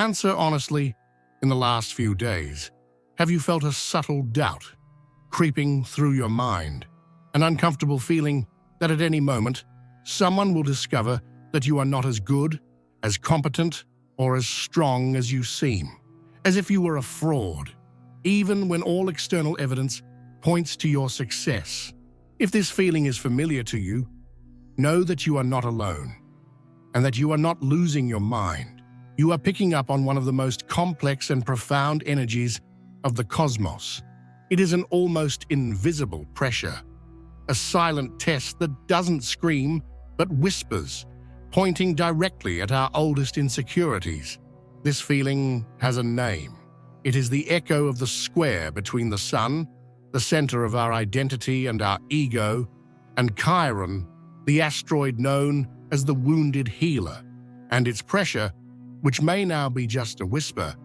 Answer honestly, in the last few days, have you felt a subtle doubt creeping through your mind? An uncomfortable feeling that at any moment, someone will discover that you are not as good, as competent, or as strong as you seem, as if you were a fraud, even when all external evidence points to your success. If this feeling is familiar to you, know that you are not alone, and that you are not losing your mind. You are picking up on one of the most complex and profound energies of the cosmos. It is an almost invisible pressure, a silent test that doesn't scream but whispers, pointing directly at our oldest insecurities. This feeling has a name. It is the echo of the square between the sun, the center of our identity and our ego, and Chiron, the asteroid known as the wounded healer. And its pressure, which may now be just a whisper,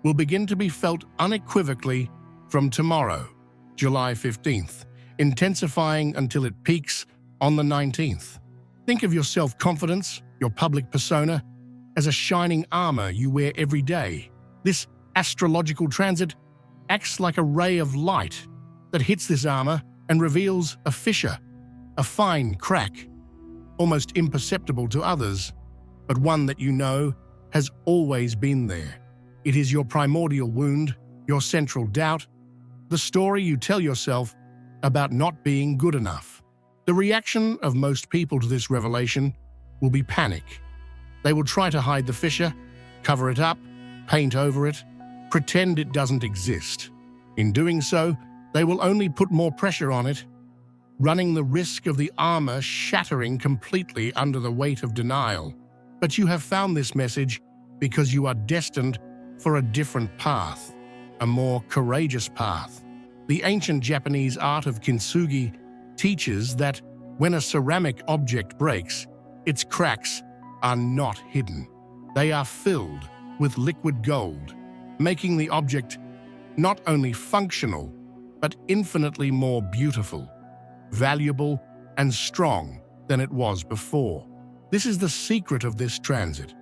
will begin to be felt unequivocally from tomorrow, July 15th, intensifying until it peaks on the 19th. Think of your self-confidence, your public persona, as a shining armor you wear every day. This astrological transit acts like a ray of light that hits this armor and reveals a fissure, a fine crack, almost imperceptible to others, but one that you know has always been there. It is your primordial wound, your central doubt, the story you tell yourself about not being good enough. The reaction of most people to this revelation will be panic. They will try to hide the fissure, cover it up, paint over it, pretend it doesn't exist. In doing so, they will only put more pressure on it, running the risk of the armor shattering completely under the weight of denial. But you have found this message because you are destined for a different path, a more courageous path. The ancient Japanese art of Kintsugi teaches that when a ceramic object breaks, its cracks are not hidden. They are filled with liquid gold, making the object not only functional, but infinitely more beautiful, valuable, and strong than it was before. This is the secret of this transit.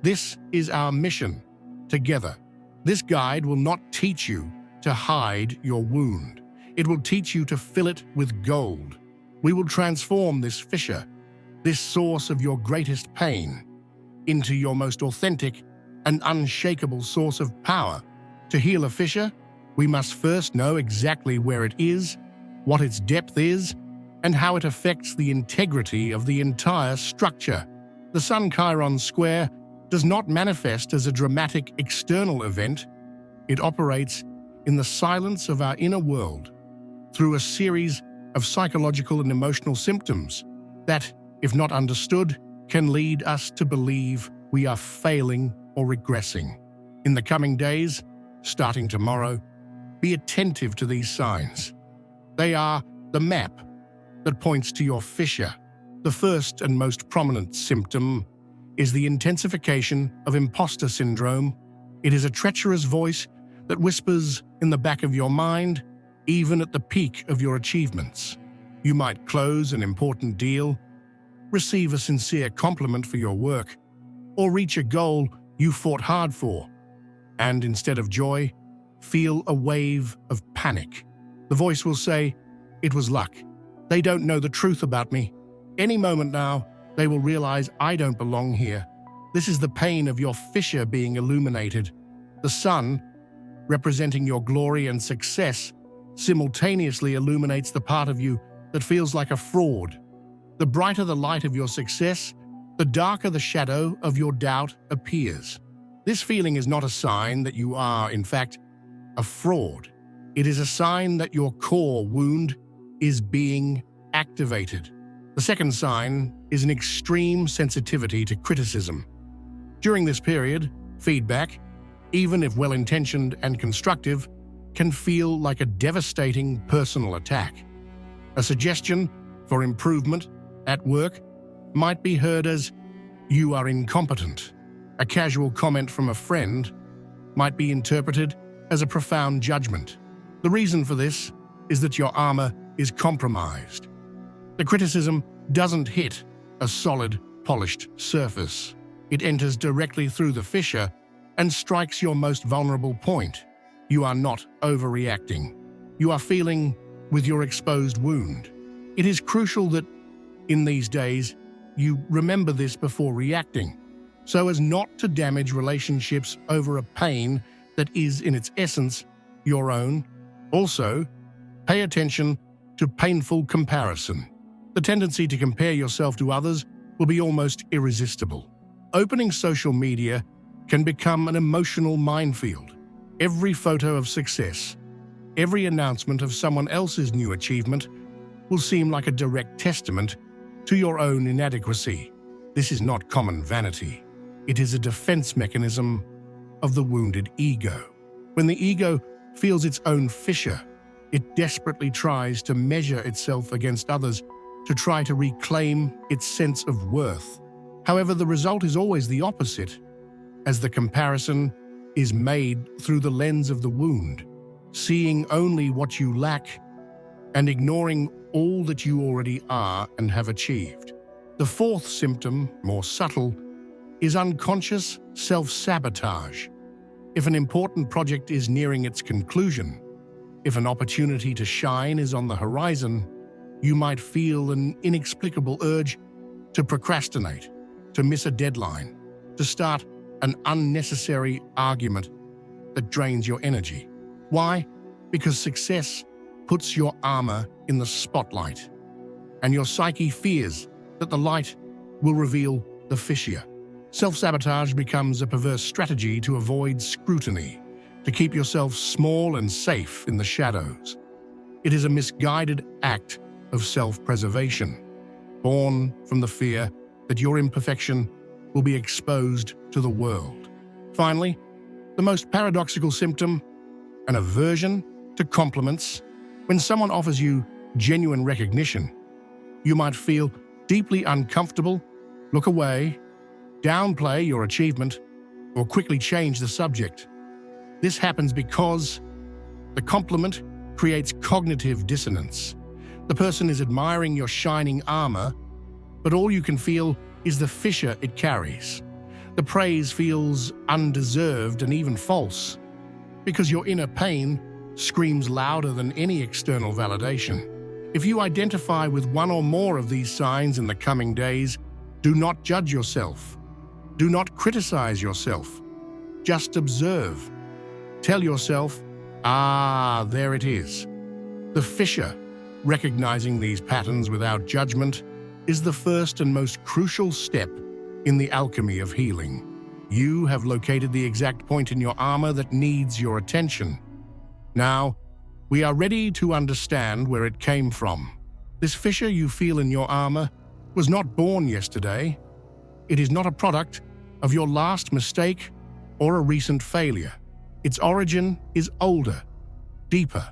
This is our mission together. This guide will not teach you to hide your wound. It will teach you to fill it with gold. We will transform this fissure, this source of your greatest pain, into your most authentic and unshakable source of power. To heal a fissure, we must first know exactly where it is, what its depth is, and how it affects the integrity of the entire structure. The Sun-Chiron square does not manifest as a dramatic external event. It operates in the silence of our inner world, through a series of psychological and emotional symptoms that, if not understood, can lead us to believe we are failing or regressing. In the coming days, starting tomorrow, be attentive to these signs. They are the map that points to your fissure. The first and most prominent symptom is the intensification of impostor syndrome. It is a treacherous voice that whispers in the back of your mind, even at the peak of your achievements. You might close an important deal, receive a sincere compliment for your work, or reach a goal you fought hard for, and instead of joy, feel a wave of panic. The voice will say, "It was luck. They don't know the truth about me. Any moment now, they will realize I don't belong here." This is the pain of your fissure being illuminated. The sun, representing your glory and success, simultaneously illuminates the part of you that feels like a fraud. The brighter the light of your success, the darker the shadow of your doubt appears. This feeling is not a sign that you are, in fact, a fraud. It is a sign that your core wound is being activated. The second sign is an extreme sensitivity to criticism. During this period, feedback, even if well-intentioned and constructive, can feel like a devastating personal attack. A suggestion for improvement at work might be heard as, "You are incompetent." A casual comment from a friend might be interpreted as a profound judgment. The reason for this is that your armor is compromised. The criticism doesn't hit a solid, polished surface. It enters directly through the fissure, and strikes your most vulnerable point. You are not overreacting. You are feeling with your exposed wound. It is crucial that, in these days, you remember this before reacting, so as not to damage relationships over a pain that is, in its essence, your own. Also, pay attention to painful comparison. The tendency to compare yourself to others will be almost irresistible. Opening social media can become an emotional minefield. Every photo of success, every announcement of someone else's new achievement will seem like a direct testament to your own inadequacy. This is not common vanity. It is a defense mechanism of the wounded ego. When the ego feels its own fissure, it desperately tries to measure itself against others to try to reclaim its sense of worth. However, the result is always the opposite, as the comparison is made through the lens of the wound, seeing only what you lack and ignoring all that you already are and have achieved. The fourth symptom, more subtle, is unconscious self-sabotage. If an important project is nearing its conclusion, if an opportunity to shine is on the horizon, you might feel an inexplicable urge to procrastinate, to miss a deadline, to start an unnecessary argument that drains your energy. Why? Because success puts your armor in the spotlight, and your psyche fears that the light will reveal the fissure. Self-sabotage becomes a perverse strategy to avoid scrutiny, to keep yourself small and safe in the shadows. It is a misguided act of self-preservation, born from the fear that your imperfection will be exposed to the world. Finally, the most paradoxical symptom, an aversion to compliments. When someone offers you genuine recognition, you might feel deeply uncomfortable, look away, downplay your achievement, or quickly change the subject. This happens because the compliment creates cognitive dissonance. The person is admiring your shining armor, but all you can feel is the fissure it carries. The praise feels undeserved and even false, because your inner pain screams louder than any external validation. If you identify with one or more of these signs in the coming days, do not judge yourself. Do not criticize yourself. Just observe. Tell yourself, there it is. The fissure, recognizing these patterns without judgment, is the first and most crucial step in the alchemy of healing. You have located the exact point in your armor that needs your attention. Now, we are ready to understand where it came from. This fissure you feel in your armor was not born yesterday. It is not a product of your last mistake or a recent failure. Its origin is older, deeper,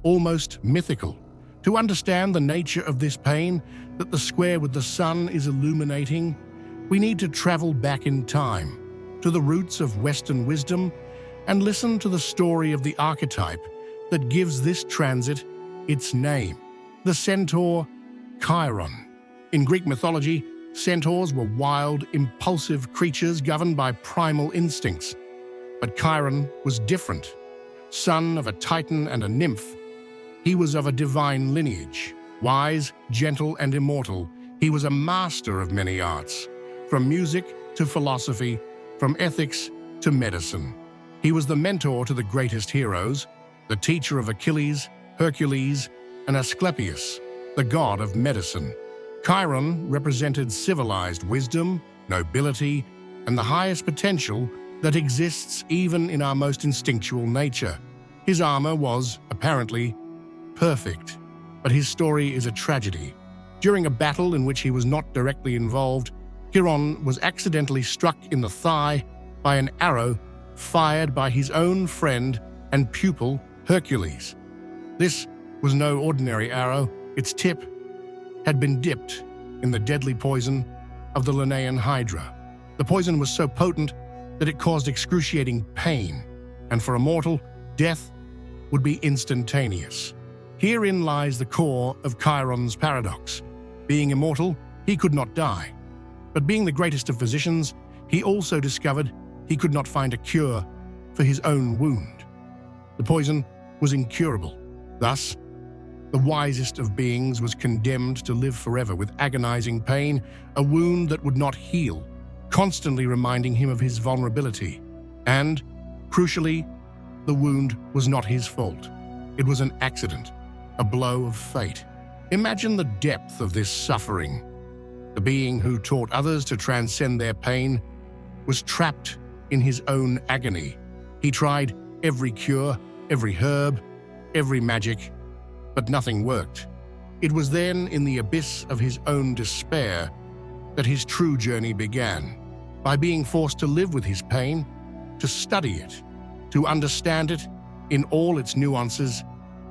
almost mythical. To understand the nature of this pain that the square with the sun is illuminating, we need to travel back in time, to the roots of Western wisdom, and listen to the story of the archetype that gives this transit its name, the centaur Chiron. In Greek mythology, centaurs were wild, impulsive creatures governed by primal instincts. But Chiron was different. Son of a titan and a nymph, he was of a divine lineage. Wise, gentle, and immortal, he was a master of many arts, from music to philosophy, from ethics to medicine. He was the mentor to the greatest heroes, the teacher of Achilles, Hercules, and Asclepius, the god of medicine. Chiron represented civilized wisdom, nobility, and the highest potential that exists even in our most instinctual nature. His armor was, apparently, perfect, but his story is a tragedy. During a battle in which he was not directly involved, Chiron was accidentally struck in the thigh by an arrow fired by his own friend and pupil, Hercules. This was no ordinary arrow. Its tip had been dipped in the deadly poison of the Linnaean Hydra. The poison was so potent that it caused excruciating pain, and for a mortal, death would be instantaneous. Herein lies the core of Chiron's paradox. Being immortal, he could not die. But being the greatest of physicians, he also discovered He could not find a cure for his own wound. The poison was incurable. Thus, the wisest of beings was condemned to live forever with agonizing pain, a wound that would not heal, constantly reminding him of his vulnerability. And, crucially, the wound was not his fault. It was an accident, a blow of fate. Imagine the depth of this suffering. The being who taught others to transcend their pain was trapped in his own agony. He tried every cure, every herb, every magic, but nothing worked. It was then, in the abyss of his own despair, that his true journey began. By being forced to live with his pain, to study it, to understand it in all its nuances,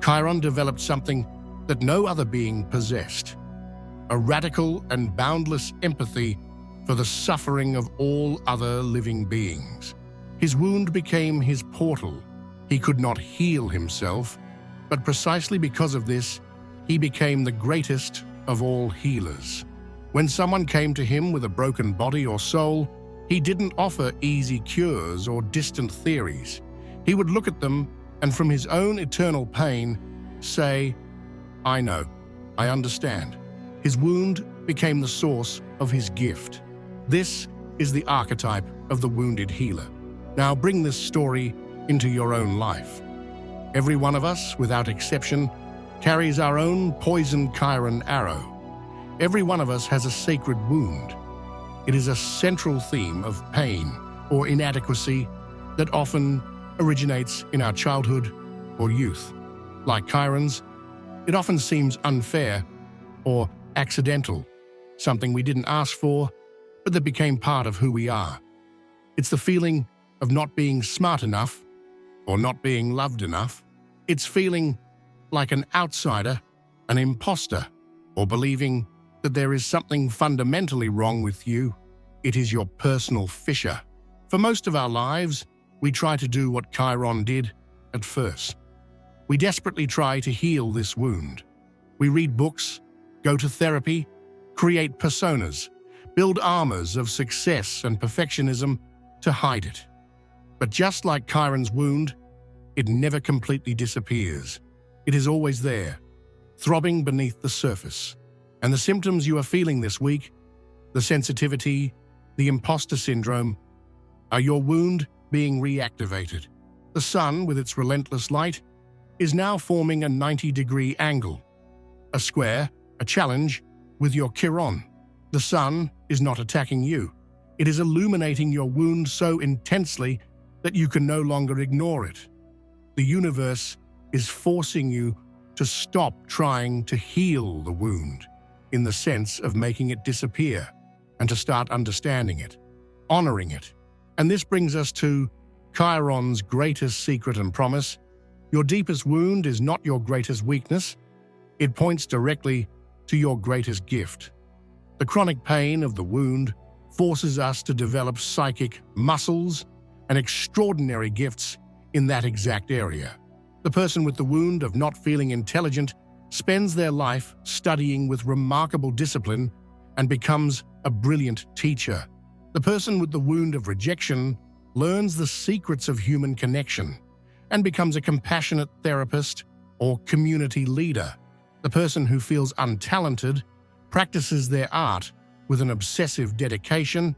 Chiron developed something that no other being possessed: a radical and boundless empathy for the suffering of all other living beings. His wound became his portal. He could not heal himself, but precisely because of this, he became the greatest of all healers. When someone came to him with a broken body or soul, he didn't offer easy cures or distant theories. He would look at them and, from his own eternal pain, say, "I know, I understand." His wound became the source of his gift. This is the archetype of the wounded healer. Now bring this story into your own life. Every one of us, without exception, carries our own poisoned Chiron arrow. Every one of us has a sacred wound. It is a central theme of pain or inadequacy that often originates in our childhood or youth. Like Chiron's, it often seems unfair or accidental, something we didn't ask for, but that became part of who we are. It's the feeling of not being smart enough or not being loved enough. It's feeling like an outsider, an imposter, or believing that there is something fundamentally wrong with you. It is your personal fissure. For most of our lives, we try to do what Chiron did at first. We desperately try to heal this wound. We read books, go to therapy, create personas, build armors of success and perfectionism to hide it. But just like Chiron's wound, it never completely disappears. It is always there, throbbing beneath the surface. And the symptoms you are feeling this week, the sensitivity, the impostor syndrome, are your wound being reactivated. The sun, with its relentless light, is now forming a 90-degree angle, a square, a challenge with your Chiron. The sun is not attacking you. It is illuminating your wound so intensely that you can no longer ignore it. The universe is forcing you to stop trying to heal the wound, in the sense of making it disappear, and to start understanding it, honoring it. And this brings us to Chiron's greatest secret and promise. Your deepest wound is not your greatest weakness. It points directly to your greatest gift. The chronic pain of the wound forces us to develop psychic muscles and extraordinary gifts in that exact area. The person with the wound of not feeling intelligent spends their life studying with remarkable discipline and becomes a brilliant teacher. The person with the wound of rejection learns the secrets of human connection and becomes a compassionate therapist or community leader. The person who feels untalented practices their art with an obsessive dedication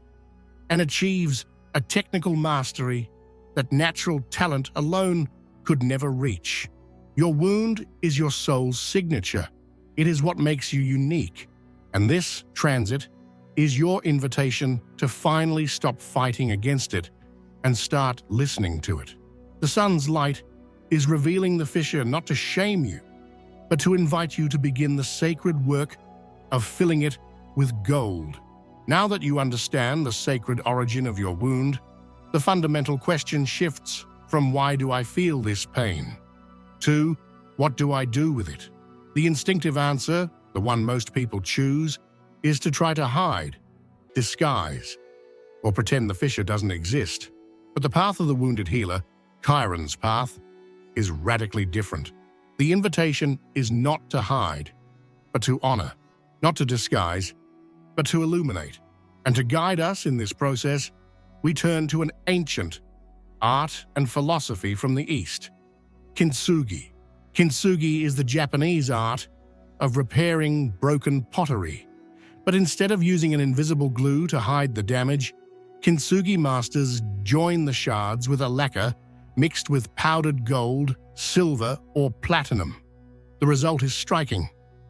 and achieves a technical mastery that natural talent alone could never reach. Your wound is your soul's signature. It is what makes you unique. And this transit is your invitation to finally stop fighting against it and start listening to it. The sun's light is revealing the fissure not to shame you, but to invite you to begin the sacred work of filling it with gold. Now that you understand the sacred origin of your wound, the fundamental question shifts from "why do I feel this pain?" to "what do I do with it?" The instinctive answer, the one most people choose, is to try to hide, disguise, or pretend the fissure doesn't exist. But the path of the wounded healer, Chiron's path, is radically different. The invitation is not to hide, but to honor, not to disguise, but to illuminate. And to guide us in this process, we turn to an ancient art and philosophy from the East, Kintsugi. Kintsugi is the Japanese art of repairing broken pottery. But instead of using an invisible glue to hide the damage, Kintsugi masters join the shards with a lacquer mixed with powdered gold, silver, or platinum. The result is striking.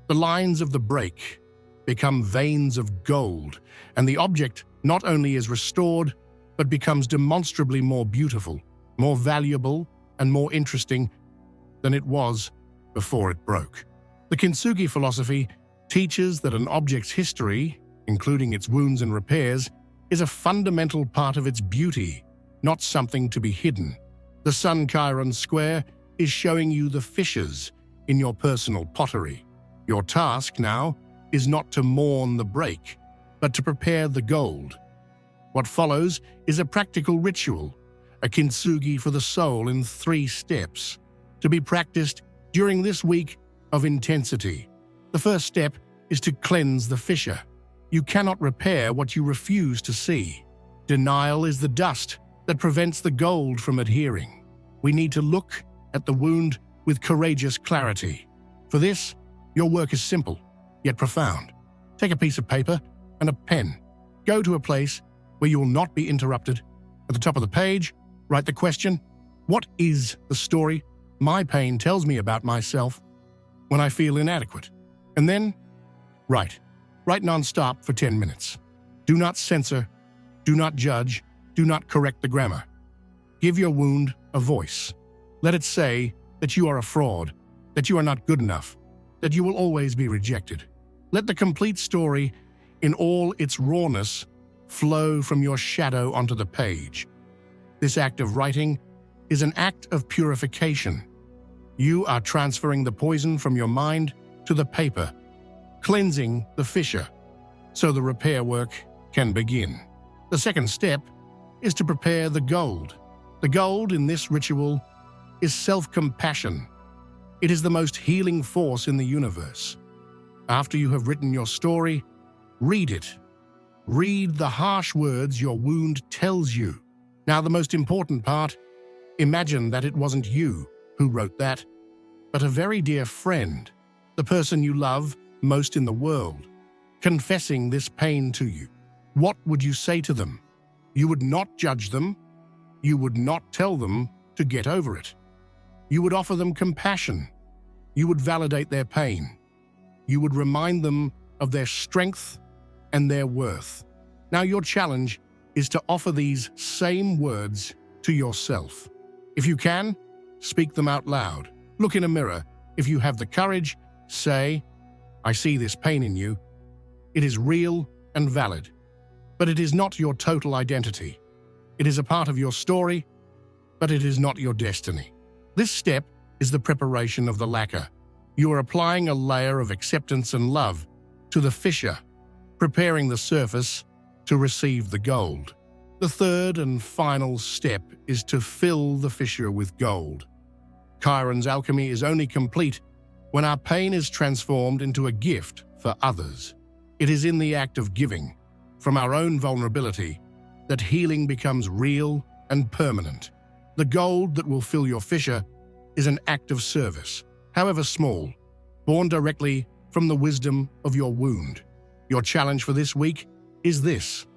The lines of the break become veins of gold, and the object not only is restored, but becomes demonstrably more beautiful, more valuable, and more interesting than it was before it broke. The Kintsugi philosophy teaches that an object's history, including its wounds and repairs, is a fundamental part of its beauty, not something to be hidden. The Sun Chiron square is showing you the fissures in your personal pottery. Your task now is not to mourn the break, but to prepare the gold. What follows is a practical ritual, a kintsugi for the soul in 3 steps, to be practiced during this week of intensity. The first step is to cleanse the fissure. You cannot repair what you refuse to see. Denial is the dust that prevents the gold from adhering. We need to look at the wound with courageous clarity. For this, your work is simple, yet profound. Take a piece of paper and a pen. Go to a place where you will not be interrupted. At the top of the page, write the question, what is the story my pain tells me about myself when I feel inadequate? And then, write. Write non-stop for 10 minutes. Do not censor, do not judge, do not correct the grammar. Give your wound a voice. Let it say that you are a fraud, that you are not good enough, that you will always be rejected. Let the complete story, in all its rawness, flow from your shadow onto the page. This act of writing is an act of purification. You are transferring the poison from your mind to the paper, cleansing the fissure, so the repair work can begin. The second step is to prepare the gold. The gold in this ritual is self-compassion. It is the most healing force in the universe. After you have written your story, read it. Read the harsh words your wound tells you. Now, the most important part, imagine that it wasn't you who wrote that, but a very dear friend, the person you love most in the world, confessing this pain to you. What would you say to them? You would not judge them. You would not tell them to get over it. You would offer them compassion. You would validate their pain. You would remind them of their strength and their worth. Now your challenge is to offer these same words to yourself. If you can, speak them out loud. Look in a mirror. If you have the courage, say, I see this pain in you. It is real and valid, but it is not your total identity. It is a part of your story, but it is not your destiny. This step is the preparation of the lacquer. You are applying a layer of acceptance and love to the fissure, preparing the surface to receive the gold. The third and final step is to fill the fissure with gold. Chiron's alchemy is only complete when our pain is transformed into a gift for others. It is in the act of giving, from our own vulnerability, that healing becomes real and permanent. The gold that will fill your fissure is an act of service, however small, born directly from the wisdom of your wound. Your challenge for this week is this.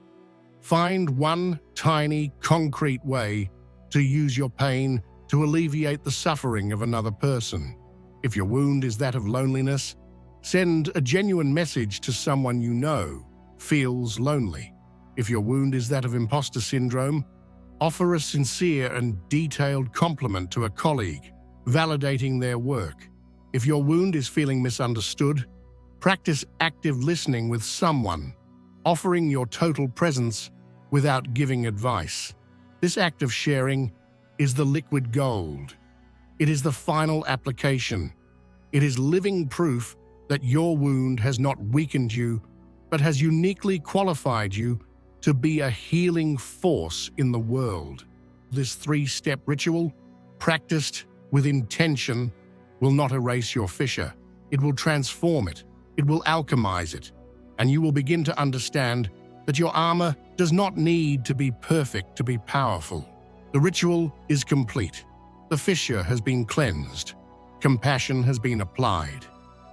Find one tiny, concrete way to use your pain to alleviate the suffering of another person. If your wound is that of loneliness, send a genuine message to someone you know feels lonely. If your wound is that of impostor syndrome, offer a sincere and detailed compliment to a colleague, validating their work. If your wound is feeling misunderstood, practice active listening with someone, offering your total presence without giving advice. This act of sharing is the liquid gold. It is the final application. It is living proof that your wound has not weakened you, but has uniquely qualified you to be a healing force in the world. This 3-step ritual, practiced with intention, will not erase your fissure. It will transform it. It will alchemize it. And you will begin to understand that your armor does not need to be perfect to be powerful. The ritual is complete. The fissure has been cleansed. Compassion has been applied.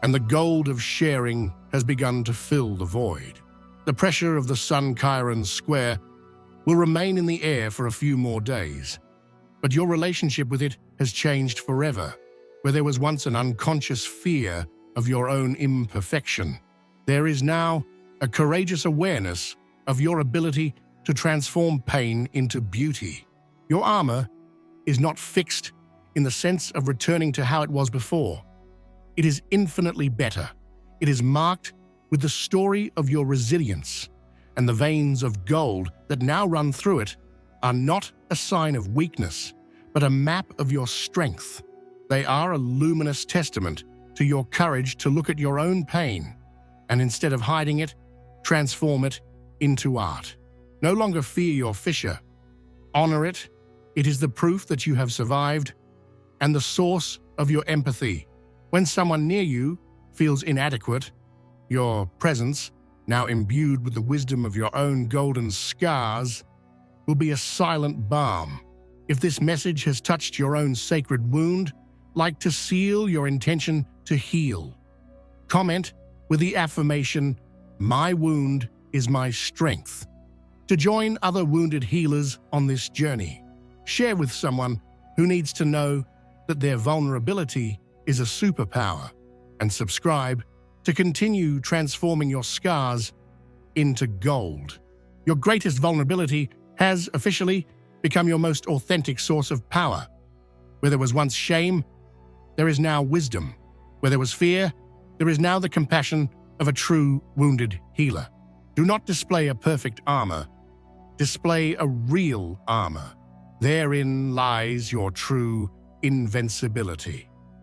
And the gold of sharing has begun to fill the void. The pressure of the Sun-Chiron square will remain in the air for a few more days. But your relationship with it has changed forever. Where there was once an unconscious fear of your own imperfection, there is now a courageous awareness of your ability to transform pain into beauty. Your armor is not fixed in the sense of returning to how it was before. It is infinitely better. It is marked with the story of your resilience, and the veins of gold that now run through it are not a sign of weakness, but a map of your strength. They are a luminous testament to your courage to look at your own pain, and instead of hiding it, transform it into art. No longer fear your fissure. Honor it. It is the proof that you have survived and the source of your empathy. When someone near you feels inadequate, your presence, now imbued with the wisdom of your own golden scars, will be a silent balm. If this message has touched your own sacred wound, like to seal your intention to heal. Comment with the affirmation, "My wound is my strength." To join other wounded healers on this journey, share with someone who needs to know that their vulnerability is a superpower, and subscribe to continue transforming your scars into gold. Your greatest vulnerability has officially become your most authentic source of power. Where there was once shame, there is now wisdom. Where there was fear, there is now the compassion of a true wounded healer. Do not display a perfect armor. Display a real armor. Therein lies your true invincibility.